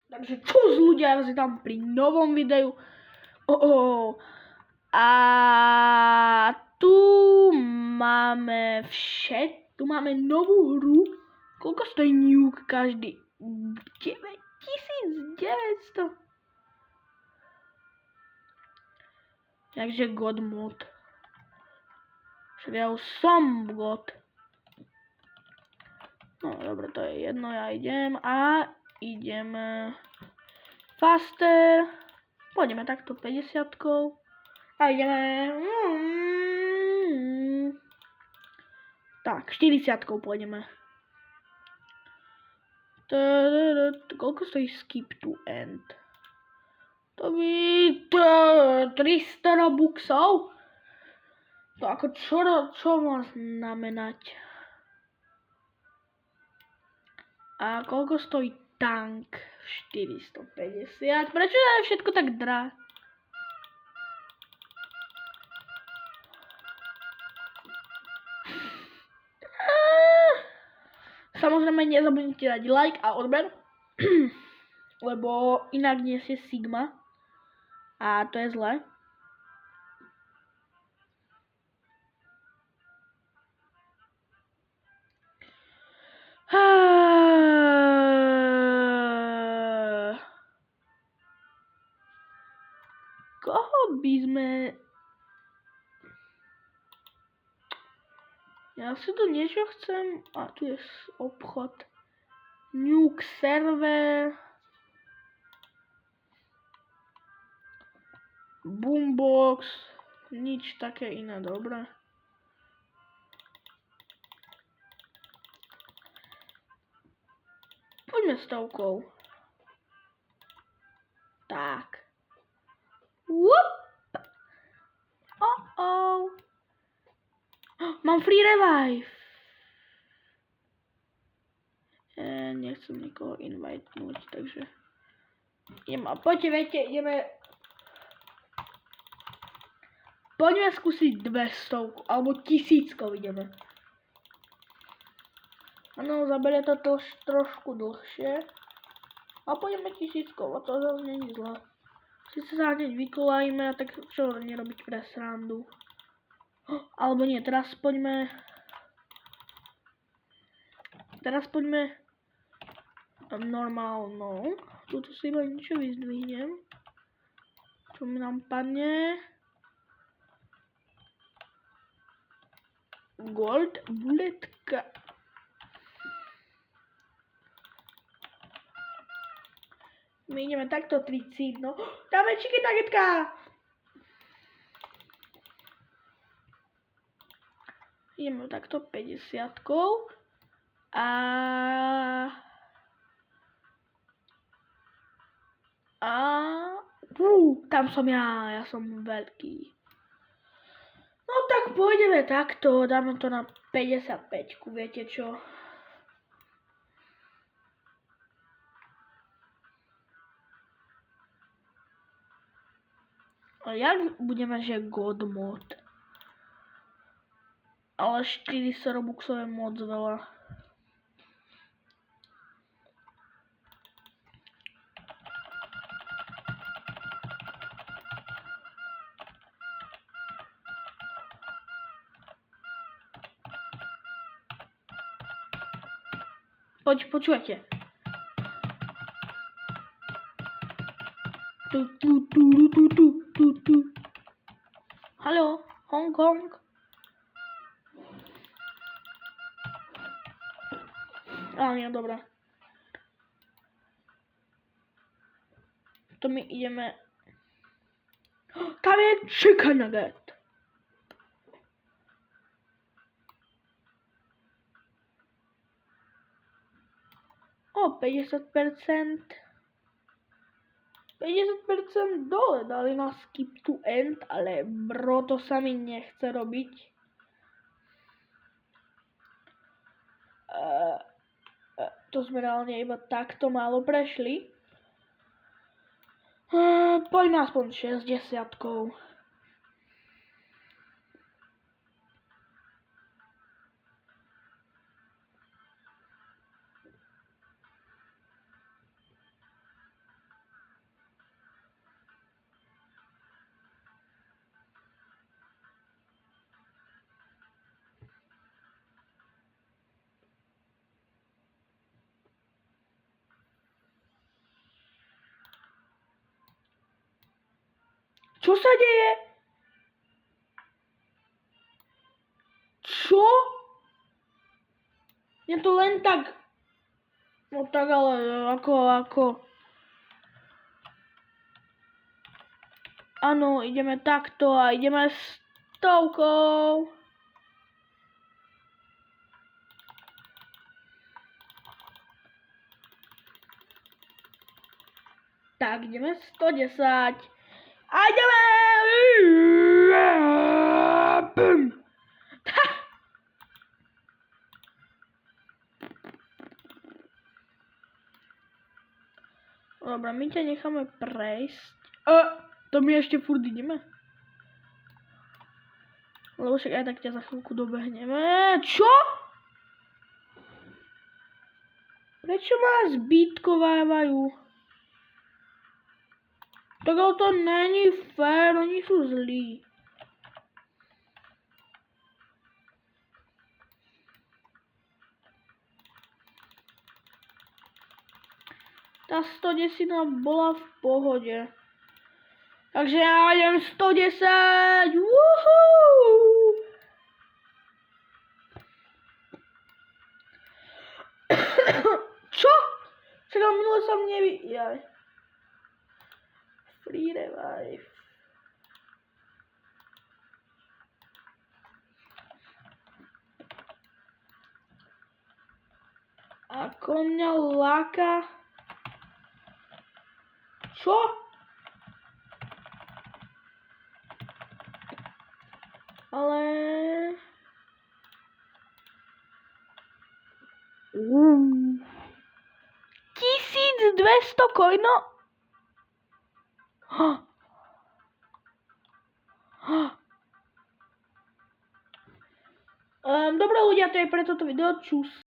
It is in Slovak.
Takže čus ľudia, si tam pri novom videu. A tu máme tu máme novú hru. Koľko stojí Nuke každý? 9900. Takže God mod. Však ja už som God. No dobre, to je jedno, ja idem faster. Pôjdeme takto 50-kou. A ideme. Tak, 40-kou pôjdeme. Koľko stojí skip to end? To by 300 robuxov? To ako čo má znamenať? A koľko stojí tank? 450. Prečo je všetko tak drahé? Samozrejme nezabudnite dať like a odber, lebo inak nesie Sigma a to je zlé. Koho by sme... Ja si tu niečo chcem... A tu je obchod. Nuke server. Boombox. Nič také iné, dobré. Poďme stovkou. Tak. Whoop! Mám free revive. Nechcem nikoho invitenúť, takže... Poďte, viete, Poďme skúsiť 200, alebo 1000 ideme. Áno, zaberie to trošku dlhšie. A poďme 1000, a to zase nie je zlé. Sice sa hneď vykolajíme, a tak čo nerobiť pre srandu. Alebo nie, teraz poďme normálno. Tuto si iba niečo vyzdvihnem. Čo mi nám padne? Gold buletka. My ideme takto 30, no. Dáme chicken nuggetka! Ideme takto 50-kou. Tam som ja som veľký. No tak pôjdeme takto, dáme to na 55-ku, viete čo? A jak budeme, že God mod? Ale 400 robuxov je moc veľa. Počúvajte. Haló, Hong Kong. Nie, dobré. To my ideme... Tam je chicken nugget. O, 50%. 50% dole dali na skip to end, ale bro, to sa mi nechce robiť. To sme reálne iba takto málo prešli. Poďme aspoň 60-kou. Čo sa deje? Čo? Je to len tak... No tak ale ako... Áno, ideme takto a ideme 100. Tak, ideme 110. A ideme! Bum. Dobre, my ťa necháme prejsť. To my ešte furt ideme. Lebo však aj tak ťa za chvíľku dobehneme. Čo? Prečo ma zbytkovávajú? Tak ale to není fér, oni sú zlí. Tá 110 bola v pohode. Takže ja idem 110. Woohoo! Čo? Však ale minule som Jaj. Free revive. Ako mňa láka. Čo? Ale... 1200 coinov? Dobre ľudia, to je pre toto video. Čus.